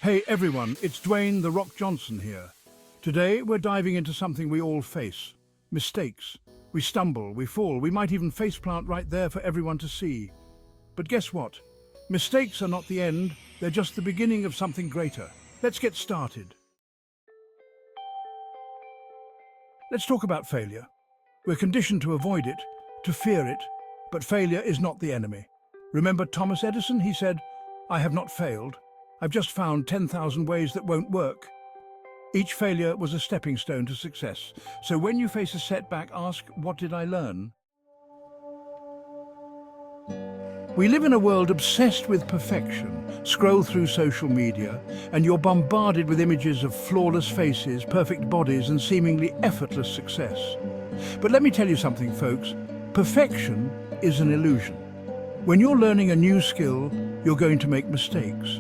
Hey everyone, it's Dwayne "The Rock" Johnson here. Today we're diving into something we all face: mistakes. We stumble, we fall, we might even faceplant right there for everyone to see. But guess what? Mistakes are not the end, they're just the beginning of something greater. Let's get started. Let's talk about failure. We're conditioned to avoid it, to fear it, but failure is not the enemy. Remember Thomas Edison? He said, "I have not failed. I've just found 10,000 ways that won't work." Each failure was a stepping stone to success. So when you face a setback, ask, what did I learn? We live in a world obsessed with perfection. Scroll through social media and you're bombarded with images of flawless faces, perfect bodies and seemingly effortless success. But let me tell you something, folks. Perfection is an illusion. When you're learning a new skill, you're going to make mistakes.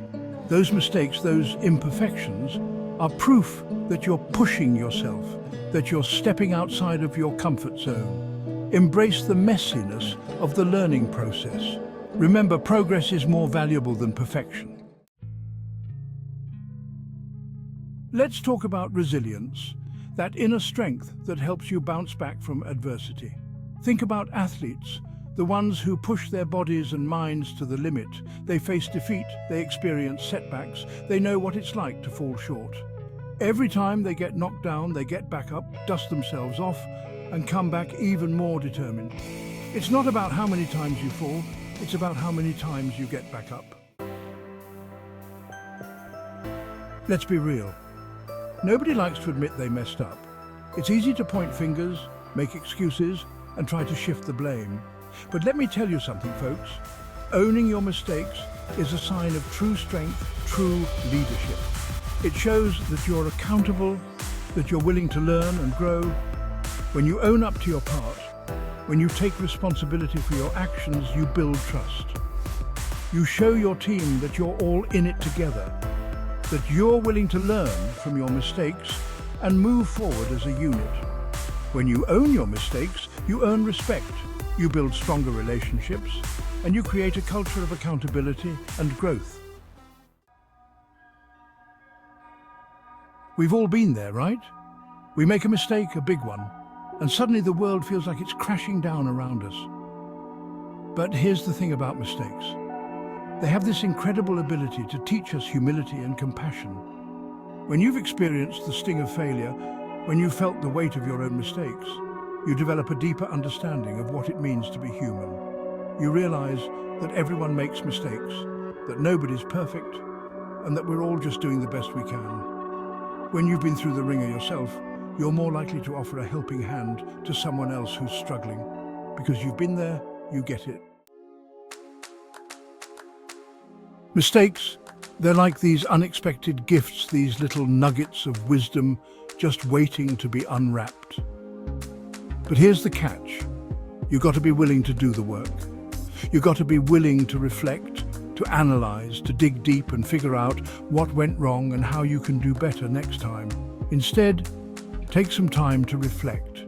Those mistakes, those imperfections, are proof that you're pushing yourself, that you're stepping outside of your comfort zone. Embrace the messiness of the learning process. Remember, progress is more valuable than perfection. Let's talk about resilience, that inner strength that helps you bounce back from adversity. Think about athletes, the ones who push their bodies and minds to the limit. They face defeat, they experience setbacks, they know what it's like to fall short. Every time they get knocked down, they get back up, dust themselves off, and come back even more determined. It's not about how many times you fall, it's about how many times you get back up. Let's be real. Nobody likes to admit they messed up. It's easy to point fingers, make excuses, and try to shift the blame. But let me tell you something, folks. Owning your mistakes is a sign of true strength, true leadership. It shows that you're accountable, that you're willing to learn and grow. When you own up to your part, when you take responsibility for your actions, you build trust. You show your team that you're all in it together, that you're willing to learn from your mistakes and move forward as a unit. When you own your mistakes, you earn respect, you build stronger relationships, and you create a culture of accountability and growth. We've all been there, right? We make a mistake, a big one, and suddenly the world feels like it's crashing down around us. But here's the thing about mistakes. They have this incredible ability to teach us humility and compassion. When you've experienced the sting of failure, when you've felt the weight of your own mistakes, you develop a deeper understanding of what it means to be human. You realize that everyone makes mistakes, that nobody's perfect, and that we're all just doing the best we can. When you've been through the ringer yourself, you're more likely to offer a helping hand to someone else who's struggling. Because you've been there, you get it. Mistakes, they're like these unexpected gifts, these little nuggets of wisdom just waiting to be unwrapped. But here's the catch. You've got to be willing to do the work. You've got to be willing to reflect, to analyze, to dig deep and figure out what went wrong and how you can do better next time. Instead, take some time to reflect.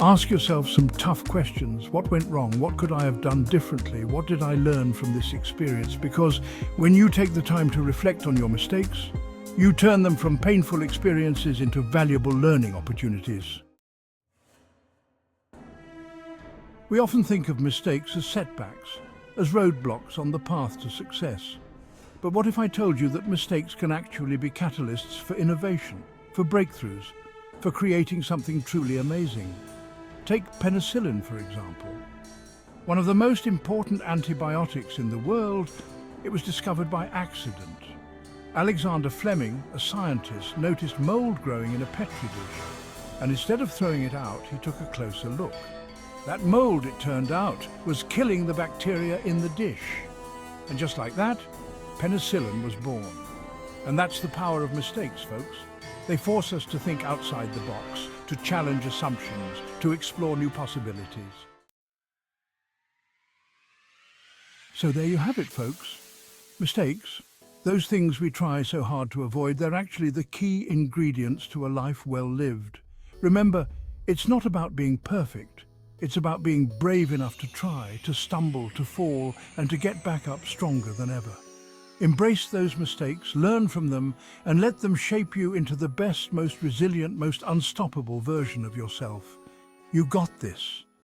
Ask yourself some tough questions. What went wrong? What could I have done differently? What did I learn from this experience? Because when you take the time to reflect on your mistakes, you turn them from painful experiences into valuable learning opportunities. We often think of mistakes as setbacks, as roadblocks on the path to success. But what if I told you that mistakes can actually be catalysts for innovation, for breakthroughs, for creating something truly amazing? Take penicillin, for example. One of the most important antibiotics in the world, it was discovered by accident. Alexander Fleming, a scientist, noticed mold growing in a petri dish, and instead of throwing it out, he took a closer look. That mold, it turned out, was killing the bacteria in the dish. And just like that, penicillin was born. And that's the power of mistakes, folks. They force us to think outside the box, to challenge assumptions, to explore new possibilities. So there you have it, folks. Mistakes, those things we try so hard to avoid, they're actually the key ingredients to a life well lived. Remember, it's not about being perfect. It's about being brave enough to try, to stumble, to fall, and to get back up stronger than ever. Embrace those mistakes, learn from them, and let them shape you into the best, most resilient, most unstoppable version of yourself. You got this.